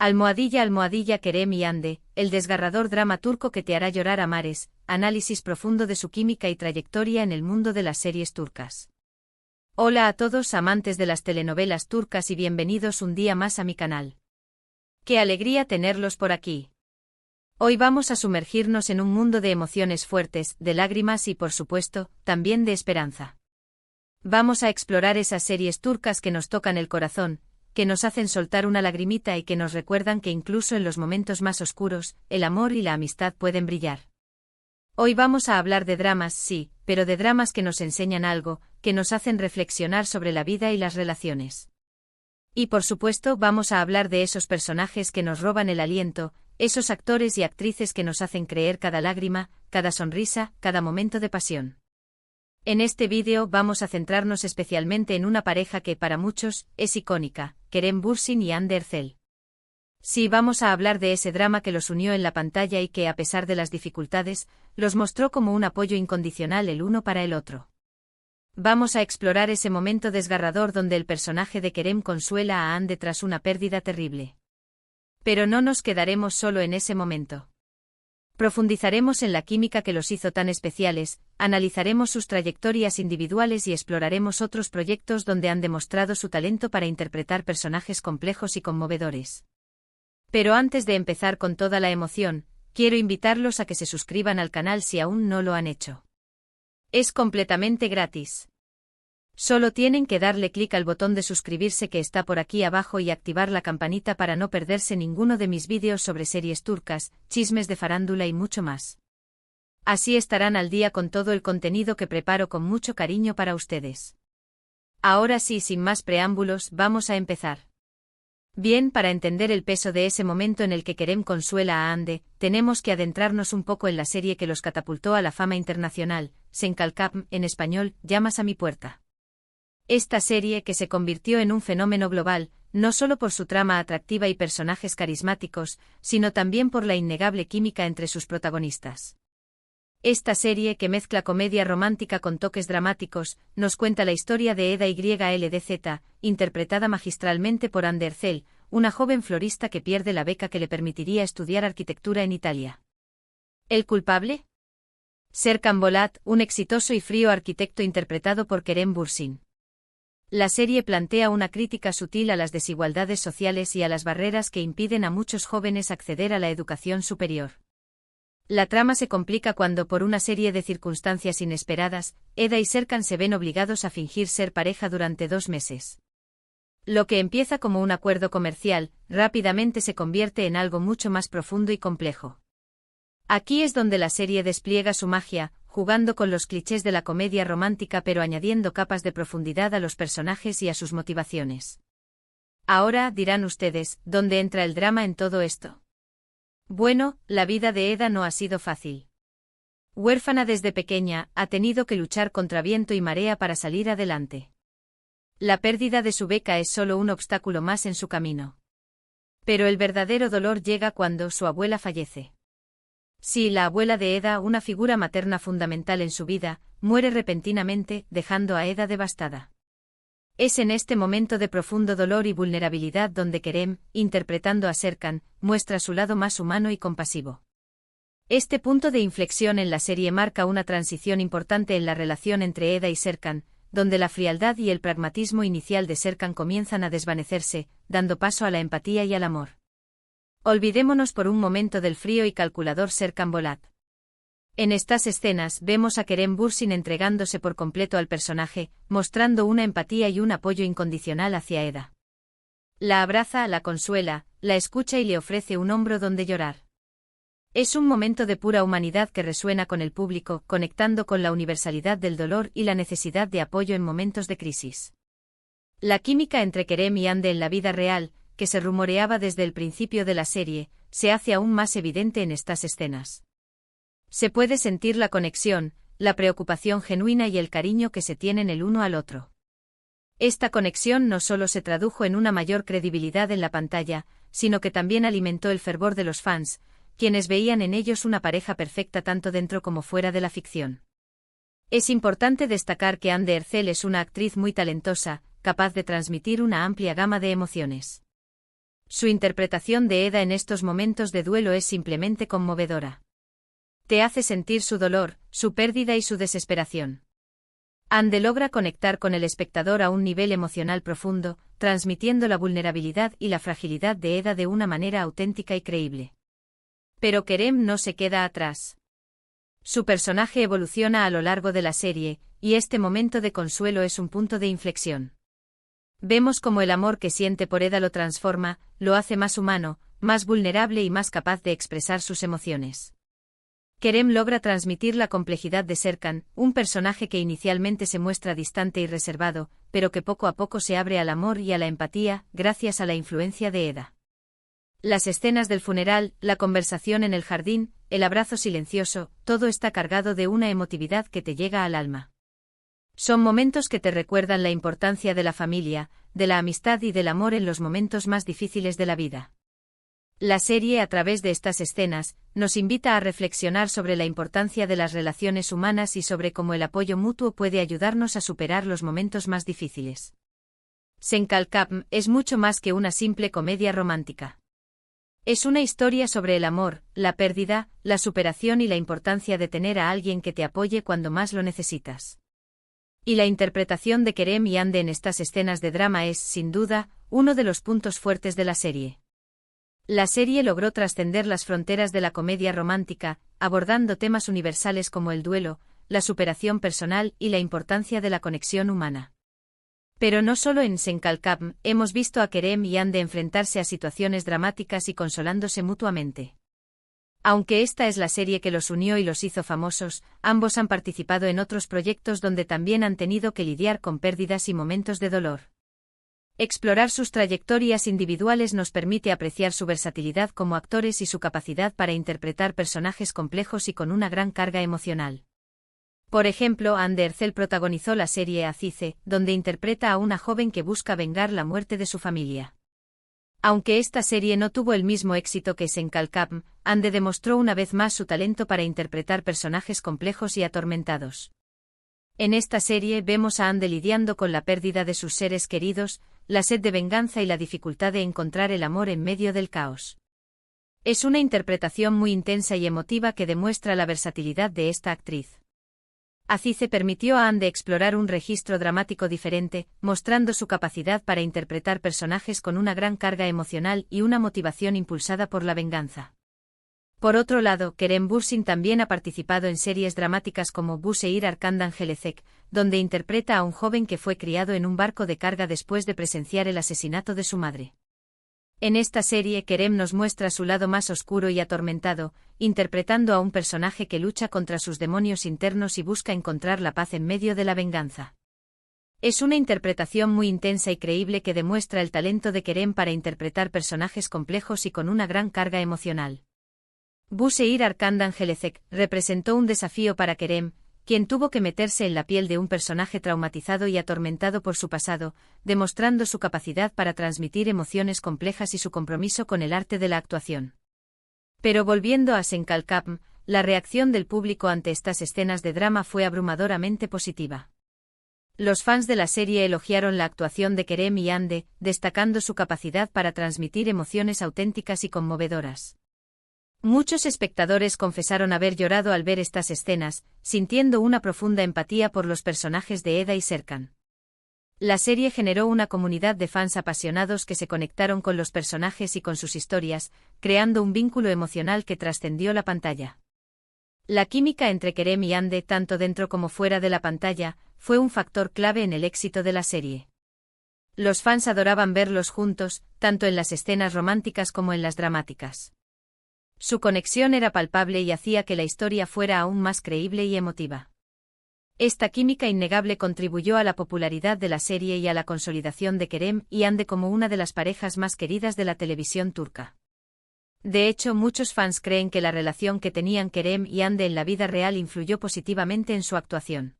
Almohadilla Kerem y Hande, el desgarrador drama turco que te hará llorar a mares, análisis profundo de su química y trayectoria en el mundo de las series turcas. Hola a todos amantes de las telenovelas turcas y bienvenidos un día más a mi canal. ¡Qué alegría tenerlos por aquí! Hoy vamos a sumergirnos en un mundo de emociones fuertes, de lágrimas y, por supuesto, también de esperanza. Vamos a explorar esas series turcas que nos tocan el corazón, que nos hacen soltar una lagrimita y que nos recuerdan que incluso en los momentos más oscuros, el amor y la amistad pueden brillar. Hoy vamos a hablar de dramas, sí, pero de dramas que nos enseñan algo, que nos hacen reflexionar sobre la vida y las relaciones. Y por supuesto vamos a hablar de esos personajes que nos roban el aliento, esos actores y actrices que nos hacen creer cada lágrima, cada sonrisa, cada momento de pasión. En este vídeo vamos a centrarnos especialmente en una pareja que para muchos es icónica, Kerem Bürsin y Hande Erçel. Sí, vamos a hablar de ese drama que los unió en la pantalla y que, a pesar de las dificultades, los mostró como un apoyo incondicional el uno para el otro. Vamos a explorar ese momento desgarrador donde el personaje de Kerem consuela a Hande tras una pérdida terrible. Pero no nos quedaremos solo en ese momento. Profundizaremos en la química que los hizo tan especiales, analizaremos sus trayectorias individuales y exploraremos otros proyectos donde han demostrado su talento para interpretar personajes complejos y conmovedores. Pero antes de empezar con toda la emoción, quiero invitarlos a que se suscriban al canal si aún no lo han hecho. Es completamente gratis. Solo tienen que darle clic al botón de suscribirse que está por aquí abajo y activar la campanita para no perderse ninguno de mis vídeos sobre series turcas, chismes de farándula y mucho más. Así estarán al día con todo el contenido que preparo con mucho cariño para ustedes. Ahora sí, sin más preámbulos, vamos a empezar. Bien, para entender el peso de ese momento en el que Kerem consuela a Hande, tenemos que adentrarnos un poco en la serie que los catapultó a la fama internacional, Sen Kalkam, en español, Llamas a mi puerta. Esta serie que se convirtió en un fenómeno global, no solo por su trama atractiva y personajes carismáticos, sino también por la innegable química entre sus protagonistas. Esta serie, que mezcla comedia romántica con toques dramáticos, nos cuenta la historia de Eda YLDZ, interpretada magistralmente por Hande Erçel, una joven florista que pierde la beca que le permitiría estudiar arquitectura en Italia. ¿El culpable? Serkan Bolat, un exitoso y frío arquitecto interpretado por Kerem Bürsin. La serie plantea una crítica sutil a las desigualdades sociales y a las barreras que impiden a muchos jóvenes acceder a la educación superior. La trama se complica cuando, por una serie de circunstancias inesperadas, Eda y Serkan se ven obligados a fingir ser pareja durante 2 meses. Lo que empieza como un acuerdo comercial, rápidamente se convierte en algo mucho más profundo y complejo. Aquí es donde la serie despliega su magia, jugando con los clichés de la comedia romántica pero añadiendo capas de profundidad a los personajes y a sus motivaciones. Ahora, dirán ustedes, ¿dónde entra el drama en todo esto? Bueno, la vida de Eda no ha sido fácil. Huérfana desde pequeña, ha tenido que luchar contra viento y marea para salir adelante. La pérdida de su beca es solo un obstáculo más en su camino. Pero el verdadero dolor llega cuando su abuela fallece. Sí, la abuela de Eda, una figura materna fundamental en su vida, muere repentinamente, dejando a Eda devastada. Es en este momento de profundo dolor y vulnerabilidad donde Kerem, interpretando a Serkan, muestra su lado más humano y compasivo. Este punto de inflexión en la serie marca una transición importante en la relación entre Eda y Serkan, donde la frialdad y el pragmatismo inicial de Serkan comienzan a desvanecerse, dando paso a la empatía y al amor. Olvidémonos por un momento del frío y calculador Serkan Bolat. En estas escenas vemos a Kerem Bürsin entregándose por completo al personaje, mostrando una empatía y un apoyo incondicional hacia Eda. La abraza, la consuela, la escucha y le ofrece un hombro donde llorar. Es un momento de pura humanidad que resuena con el público, conectando con la universalidad del dolor y la necesidad de apoyo en momentos de crisis. La química entre Kerem y Hande en la vida real, que se rumoreaba desde el principio de la serie, se hace aún más evidente en estas escenas. Se puede sentir la conexión, la preocupación genuina y el cariño que se tienen el uno al otro. Esta conexión no solo se tradujo en una mayor credibilidad en la pantalla, sino que también alimentó el fervor de los fans, quienes veían en ellos una pareja perfecta tanto dentro como fuera de la ficción. Es importante destacar que Hande Erçel es una actriz muy talentosa, capaz de transmitir una amplia gama de emociones. Su interpretación de Eda en estos momentos de duelo es simplemente conmovedora. Te hace sentir su dolor, su pérdida y su desesperación. Ande logra conectar con el espectador a un nivel emocional profundo, transmitiendo la vulnerabilidad y la fragilidad de Eda de una manera auténtica y creíble. Pero Kerem no se queda atrás. Su personaje evoluciona a lo largo de la serie, y este momento de consuelo es un punto de inflexión. Vemos cómo el amor que siente por Eda lo transforma, lo hace más humano, más vulnerable y más capaz de expresar sus emociones. Kerem logra transmitir la complejidad de Serkan, un personaje que inicialmente se muestra distante y reservado, pero que poco a poco se abre al amor y a la empatía, gracias a la influencia de Eda. Las escenas del funeral, la conversación en el jardín, el abrazo silencioso, todo está cargado de una emotividad que te llega al alma. Son momentos que te recuerdan la importancia de la familia, de la amistad y del amor en los momentos más difíciles de la vida. La serie, a través de estas escenas, nos invita a reflexionar sobre la importancia de las relaciones humanas y sobre cómo el apoyo mutuo puede ayudarnos a superar los momentos más difíciles. Senkalkam es mucho más que una simple comedia romántica. Es una historia sobre el amor, la pérdida, la superación y la importancia de tener a alguien que te apoye cuando más lo necesitas. Y la interpretación de Kerem y Ande en estas escenas de drama es, sin duda, uno de los puntos fuertes de la serie. La serie logró trascender las fronteras de la comedia romántica, abordando temas universales como el duelo, la superación personal y la importancia de la conexión humana. Pero no solo en Senkalkam hemos visto a Kerem y Ande enfrentarse a situaciones dramáticas y consolándose mutuamente. Aunque esta es la serie que los unió y los hizo famosos, ambos han participado en otros proyectos donde también han tenido que lidiar con pérdidas y momentos de dolor. Explorar sus trayectorias individuales nos permite apreciar su versatilidad como actores y su capacidad para interpretar personajes complejos y con una gran carga emocional. Por ejemplo, Ande Erçel protagonizó la serie Azize, donde interpreta a una joven que busca vengar la muerte de su familia. Aunque esta serie no tuvo el mismo éxito que Senkalkam, Ande demostró una vez más su talento para interpretar personajes complejos y atormentados. En esta serie vemos a Ande lidiando con la pérdida de sus seres queridos, la sed de venganza y la dificultad de encontrar el amor en medio del caos. Es una interpretación muy intensa y emotiva que demuestra la versatilidad de esta actriz. Azize permitió a Ande explorar un registro dramático diferente, mostrando su capacidad para interpretar personajes con una gran carga emocional y una motivación impulsada por la venganza. Por otro lado, Kerem Bürsin también ha participado en series dramáticas como Bu Şehir Arkandan Gelecek, donde interpreta a un joven que fue criado en un barco de carga después de presenciar el asesinato de su madre. En esta serie Kerem nos muestra su lado más oscuro y atormentado, interpretando a un personaje que lucha contra sus demonios internos y busca encontrar la paz en medio de la venganza. Es una interpretación muy intensa y creíble que demuestra el talento de Kerem para interpretar personajes complejos y con una gran carga emocional. Bu Şehir Arkandan Gelecek representó un desafío para Kerem, quien tuvo que meterse en la piel de un personaje traumatizado y atormentado por su pasado, demostrando su capacidad para transmitir emociones complejas y su compromiso con el arte de la actuación. Pero volviendo a Senkalkam, la reacción del público ante estas escenas de drama fue abrumadoramente positiva. Los fans de la serie elogiaron la actuación de Kerem y Ande, destacando su capacidad para transmitir emociones auténticas y conmovedoras. Muchos espectadores confesaron haber llorado al ver estas escenas, sintiendo una profunda empatía por los personajes de Eda y Serkan. La serie generó una comunidad de fans apasionados que se conectaron con los personajes y con sus historias, creando un vínculo emocional que trascendió la pantalla. La química entre Kerem y Ande, tanto dentro como fuera de la pantalla, fue un factor clave en el éxito de la serie. Los fans adoraban verlos juntos, tanto en las escenas románticas como en las dramáticas. Su conexión era palpable y hacía que la historia fuera aún más creíble y emotiva. Esta química innegable contribuyó a la popularidad de la serie y a la consolidación de Kerem y Ande como una de las parejas más queridas de la televisión turca. De hecho, muchos fans creen que la relación que tenían Kerem y Ande en la vida real influyó positivamente en su actuación.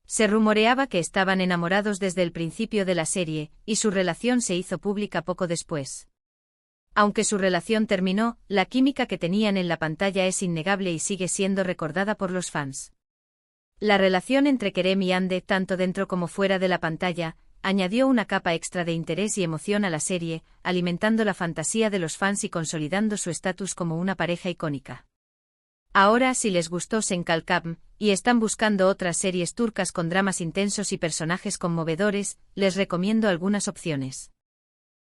Se rumoreaba que estaban enamorados desde el principio de la serie, y su relación se hizo pública poco después. Aunque su relación terminó, la química que tenían en la pantalla es innegable y sigue siendo recordada por los fans. La relación entre Kerem y Ande, tanto dentro como fuera de la pantalla, añadió una capa extra de interés y emoción a la serie, alimentando la fantasía de los fans y consolidando su estatus como una pareja icónica. Ahora, si les gustó Senkalkam, y están buscando otras series turcas con dramas intensos y personajes conmovedores, les recomiendo algunas opciones.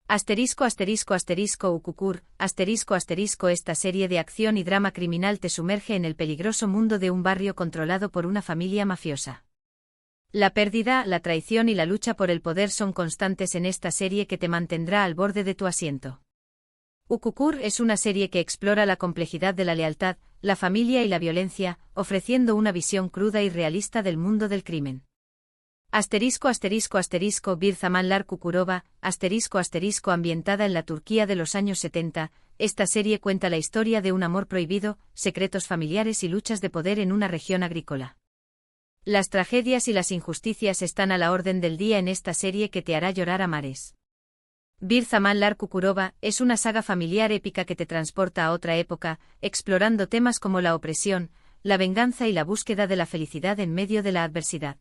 ****Ukukur, ****Esta serie de acción y drama criminal te sumerge en el peligroso mundo de un barrio controlado por una familia mafiosa. La pérdida, la traición y la lucha por el poder son constantes en esta serie que te mantendrá al borde de tu asiento. Ukukur es una serie que explora la complejidad de la lealtad, la familia y la violencia, ofreciendo una visión cruda y realista del mundo del crimen. Bir Zamanlar Kukurova, ambientada en la Turquía de los años 70, esta serie cuenta la historia de un amor prohibido, secretos familiares y luchas de poder en una región agrícola. Las tragedias y las injusticias están a la orden del día en esta serie que te hará llorar a mares. Bir Zamanlar Kukurova es una saga familiar épica que te transporta a otra época, explorando temas como la opresión, la venganza y la búsqueda de la felicidad en medio de la adversidad.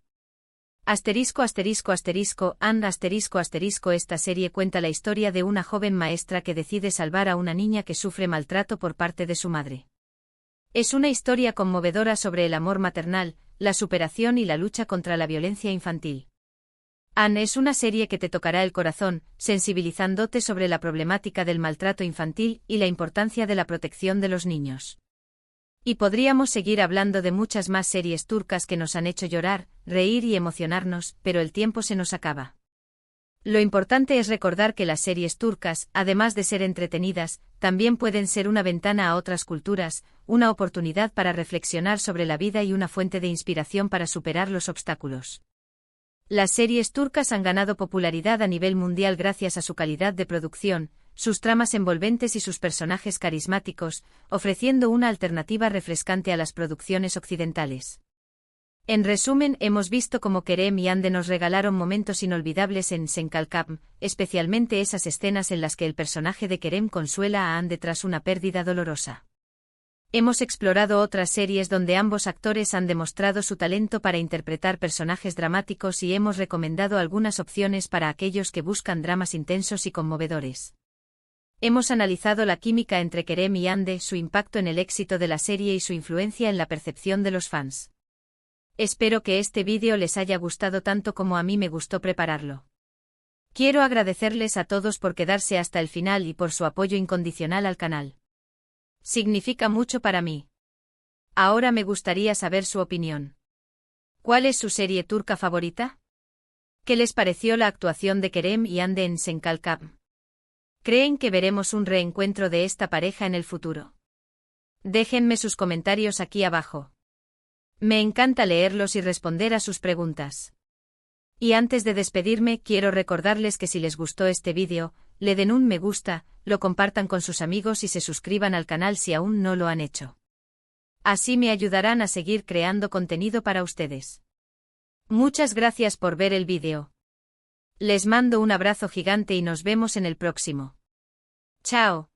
Esta serie cuenta la historia de una joven maestra que decide salvar a una niña que sufre maltrato por parte de su madre. Es una historia conmovedora sobre el amor maternal, la superación y la lucha contra la violencia infantil. Anne es una serie que te tocará el corazón, sensibilizándote sobre la problemática del maltrato infantil y la importancia de la protección de los niños. Y podríamos seguir hablando de muchas más series turcas que nos han hecho llorar, reír y emocionarnos, pero el tiempo se nos acaba. Lo importante es recordar que las series turcas, además de ser entretenidas, también pueden ser una ventana a otras culturas, una oportunidad para reflexionar sobre la vida y una fuente de inspiración para superar los obstáculos. Las series turcas han ganado popularidad a nivel mundial gracias a su calidad de producción, sus tramas envolventes y sus personajes carismáticos, ofreciendo una alternativa refrescante a las producciones occidentales. En resumen, hemos visto cómo Kerem y Hande nos regalaron momentos inolvidables en Senkalkam, especialmente esas escenas en las que el personaje de Kerem consuela a Hande tras una pérdida dolorosa. Hemos explorado otras series donde ambos actores han demostrado su talento para interpretar personajes dramáticos y hemos recomendado algunas opciones para aquellos que buscan dramas intensos y conmovedores. Hemos analizado la química entre Kerem y Hande, su impacto en el éxito de la serie y su influencia en la percepción de los fans. Espero que este vídeo les haya gustado tanto como a mí me gustó prepararlo. Quiero agradecerles a todos por quedarse hasta el final y por su apoyo incondicional al canal. Significa mucho para mí. Ahora me gustaría saber su opinión. ¿Cuál es su serie turca favorita? ¿Qué les pareció la actuación de Kerem y Hande en Senkalkam? ¿Creen que veremos un reencuentro de esta pareja en el futuro? Déjenme sus comentarios aquí abajo. Me encanta leerlos y responder a sus preguntas. Y antes de despedirme, quiero recordarles que si les gustó este vídeo, le den un me gusta, lo compartan con sus amigos y se suscriban al canal si aún no lo han hecho. Así me ayudarán a seguir creando contenido para ustedes. Muchas gracias por ver el vídeo. Les mando un abrazo gigante y nos vemos en el próximo. Chao.